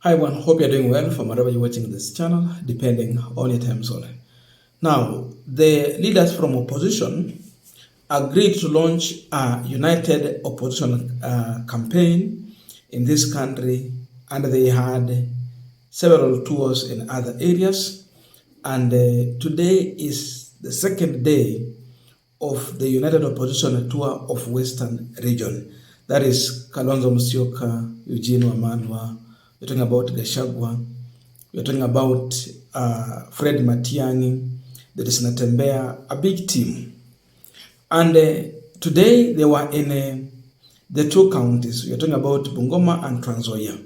Hi everyone, hope you're doing well from wherever you're watching this channel, depending on your time zone. Now, the leaders from opposition agreed to launch a united opposition campaign in this country, and they had several tours in other areas. And today is the second day of the united opposition tour of Western region. That is Kalonzo Matiang'I Wamalwa. We're talking about Gachagwa. We're talking about Fred Matiang'I. There is Natembea, a big team. And today they were in the two counties. We're talking about Bungoma and Trans Nzoia.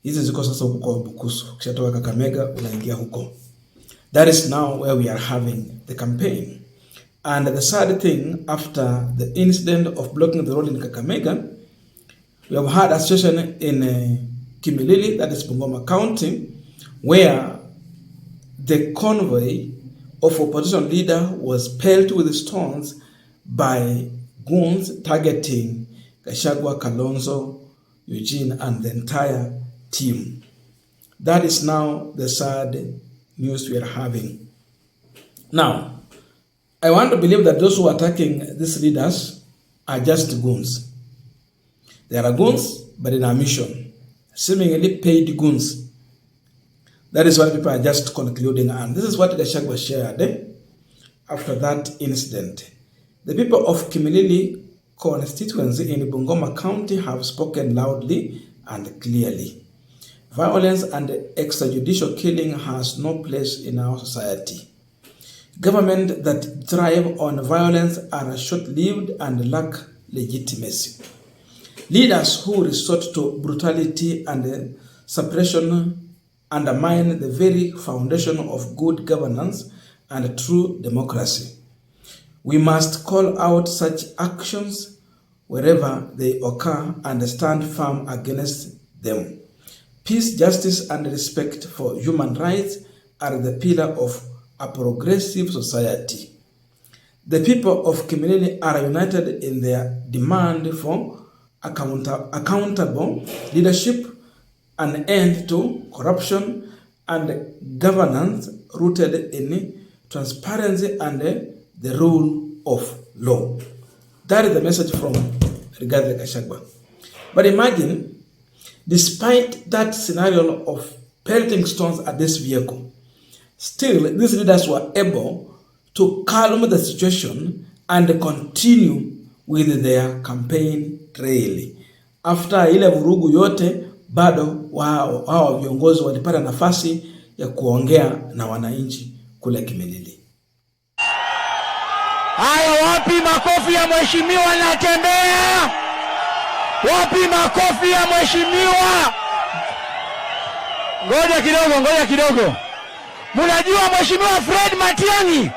Hizi ziko sasa huko kwa Bukusu. Ukishatoka Kakamega unaingia huko. That is now where we are having the campaign. And the sad thing, after the incident of blocking the road in Kakamega, we have had a situation in Kimilili, that is Bungoma County, where the convoy of opposition leader was pelted with stones by Goons targeting Gachagwa, Kalonzo, Eugene, and the entire team. That is now the sad news we are having. Now, I want to believe that those who are attacking these leaders are just goons. They are goons, but in a mission. Seemingly paid goons. That is what people are just concluding, and this is what Gachagwa shared after that incident. The people of Kimilili constituency in Bungoma County have spoken loudly and clearly. Violence and extrajudicial killing has no place in our society. Governments that thrive on violence are short-lived and lack legitimacy. Leaders who resort to brutality and suppression undermine the very foundation of good governance and true democracy. We must call out such actions wherever they occur and stand firm against them. Peace, justice, and respect for human rights are the pillar of a progressive society. The people of Kimilili are united in their demand for accountable leadership, an end to corruption, and governance rooted in transparency and the rule of law. That is the message from Rigathi Gachagua. But imagine, despite that scenario of pelting stones at this vehicle, still these leaders were able to calm the situation and continue with their campaign trail. After ile vurugu yote, bado wao viongozi walipata nafasi ya kuongea na wananchi kule Kimilili. Haya, wapi makofi ya mheshimiwa Natembea? Wapi makofi ya mheshimiwa? Ngoja kidogo. Mnajua mheshimiwa Fred Matiang'I?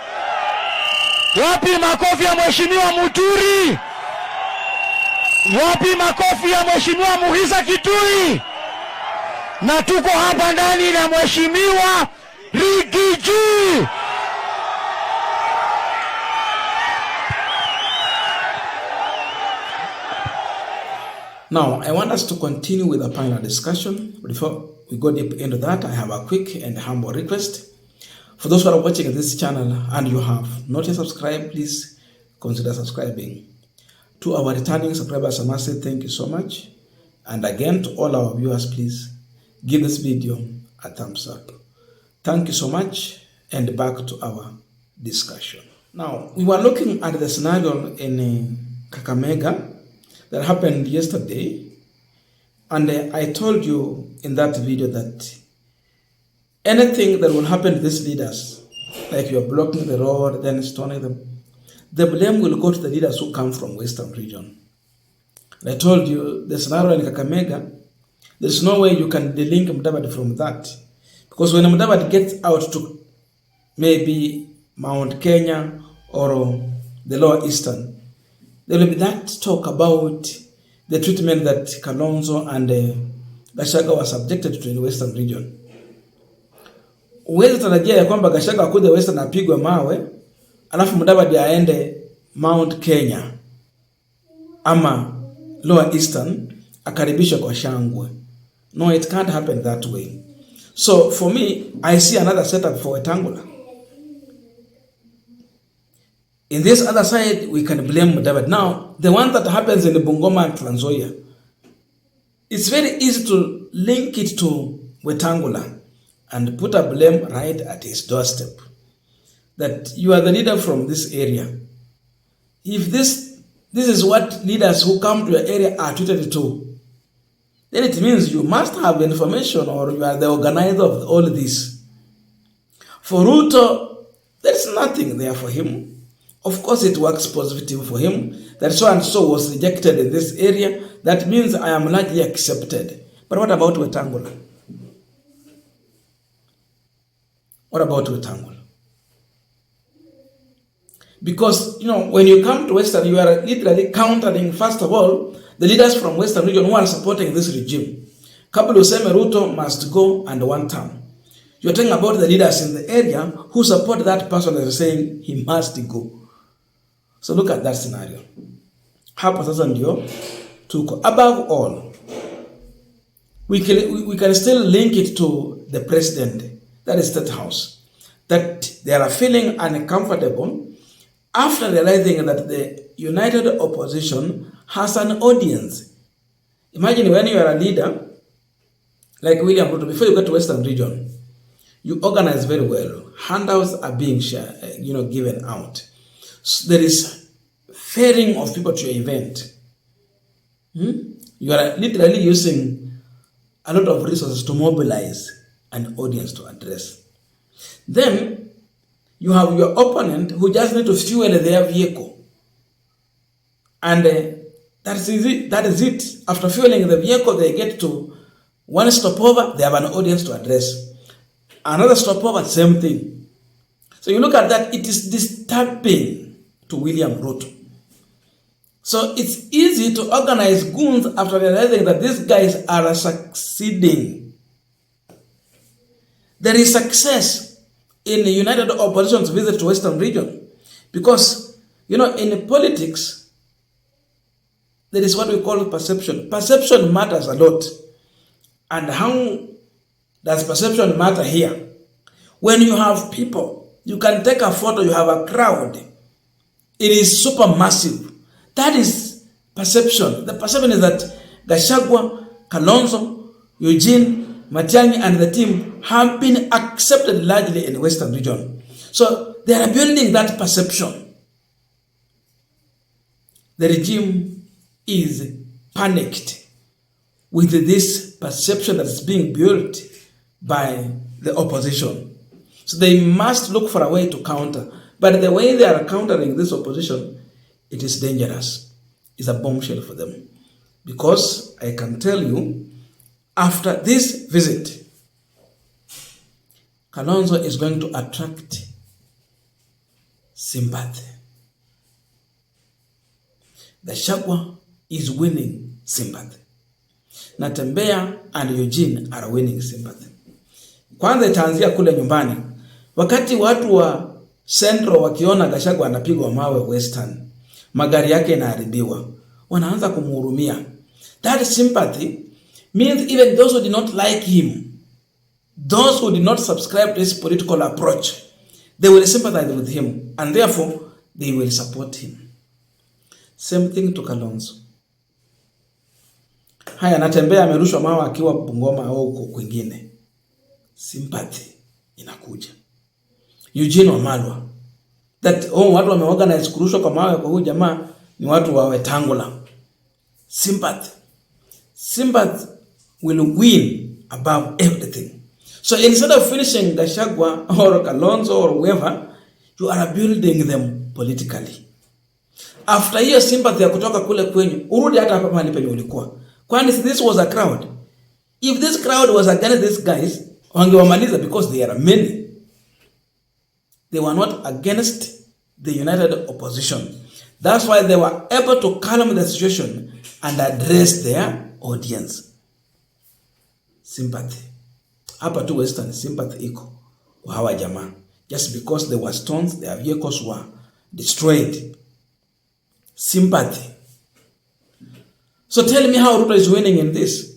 Wapi makofi ya mheshimiwa Muturi? Wapi makofi ya mheshimiwa Muhisa Kitui? Na tuko hapa ndani na mheshimiwa Rigiji. Now, I want us to continue with the panel discussion. Before we go deep into that, I have a quick and humble request. For those who are watching this channel and you have not yet subscribed, please consider subscribing. To our returning subscribers, I must say thank you so much. And again, to all our viewers, please give this video a thumbs up. Thank you so much, and back to our discussion. Now, we were looking at the scenario in Kakamega that happened yesterday, and I told you in that video that anything that will happen to these leaders, like you are blocking the road, then stoning them, the blame will go to the leaders who come from Western region. And I told you the scenario in Kakamega, there's no way you can delink Mudavadi from that. Because when Mudavadi gets out to maybe Mount Kenya or the Lower Eastern, there will be that talk about the treatment that Kalonzo and Gachagwa were subjected to in the Western region. Uwezi tarajia ya kwamba Gachagwa akuja Western apigwe mawe, alafu Mudavadi aende Mount Kenya ama Lower Eastern akaribishwa kwa shangwe. No, it can't happen that way. So for me, I see another setup for Wetangula. In this other side, we can blame David. Now, the one that happens in the Bungoma and Trans Nzoia, it's very easy to link it to Wetangula and put a blame right at his doorstep. That you are the leader from this area. If this is what leaders who come to your area are treated to, then it means you must have information, or you are the organizer of all this. For RUTO, there's nothing there for him. Of course, it works positive for him that so and so was rejected in this area. That means I am largely accepted. But what about Wetangula? What about Wetangula? Because, when you come to Western, you are literally countering, first of all, the leaders from Western region who are supporting this regime. Kabla useme RUTO must go and one term. You're talking about the leaders in the area who support that person that is saying he must go. So look at that scenario. Hapo sasa ndio tuko. Above all, we can still link it to the president, that is State House, that they are feeling uncomfortable after realizing that the united opposition has an audience. Imagine when you are a leader like William Ruto, before you get to Western region, you organize very well. Handouts are being shared, given out. So there is ferrying of people to your event. You are literally using a lot of resources to mobilize an audience to address. Then you have your opponent who just need to fuel their vehicle. And that is it. After fueling the vehicle, they get to one stopover, they have an audience to address. Another stopover, same thing. So you look at that, it is disturbing to William Ruto. So it's easy to organize goons after realizing that these guys are succeeding. There is success in the united opposition's visit to Western region. Because, in politics, there is what we call perception. Perception matters a lot. And how does perception matter here? When you have people, you can take a photo, you have a crowd. It is super massive. That is perception. The perception is that Gachagwa, Kalonzo, Eugene, Matiang'I and the team have been accepted largely in the Western region. So they are building that perception. The regime is panicked with this perception that is being built by the opposition. So they must look for a way to counter. But the way they are countering this opposition, it is dangerous. It's a bombshell for them. Because I can tell you, after this visit, Kalonzo is going to attract sympathy. Gachagwa is winning sympathy. Natembea and Eugene are winning sympathy. Kwanza itaanzia kule nyumbani. Wakati watu wa Central wakiona Gachagwa anapigwa mawe Western, magari yake yanaharibiwa, wanaanza kumhurumia. That sympathy means even those who did not like him, those who did not subscribe to his political approach, they will sympathize with him and therefore they will support him. Same thing to Kalonzo. Haya, anatembea amerushwa mawe akiwa Bungoma au kwingine. Sympathy inakuja. Eugene Wamalwa, that watu wameorganize kurushwa kwa mawe kwa huyu jamaa ni watu wa Wetangula. Sympathy will win above everything. So instead of finishing Gachagwa or Kalonzo or whoever, you are building them politically. After hiyo sympathy ya kutoka kule kwenyu, urudi hata hapa mahali penye ulikuwa. Kwani this was a crowd. If this crowd was against these guys, wangewamaliza because they are many. They were not against the united opposition. That's why they were able to calm the situation and address their audience. Sympathy. Hapa tu Western, sympathy iko kwa hawa jamaa. Just because there were stones, their vehicles were destroyed. Sympathy. So tell me how Ruto is winning in this.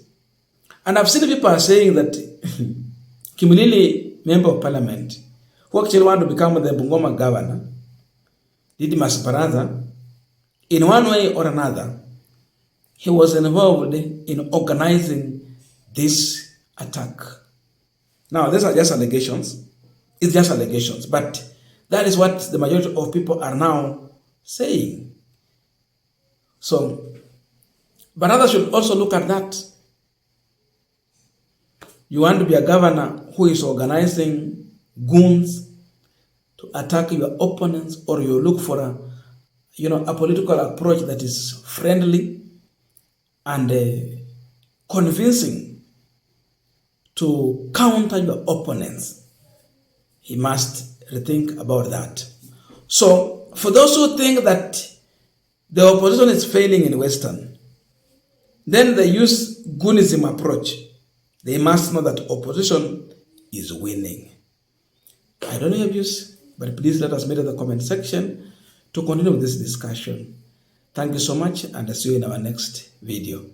And I've seen people are saying that Kimilili, member of parliament, who actually want to become the Bungoma governor, Didmus Baraza, in one way or another, he was involved in organizing this attack. Now, these are just allegations. It's just allegations, but that is what the majority of people are now saying. So, Baraza should also look at that. You want to be a governor who is organizing goons to attack your opponents, or you look for a political approach that is friendly and convincing to counter your opponents. He must rethink about that. So, for those who think that the opposition is failing in Western, then they use goonism approach. They must know that opposition is winning. I don't know your views, but please let us know in the comment section to continue with this discussion. Thank you so much, and I'll see you in our next video.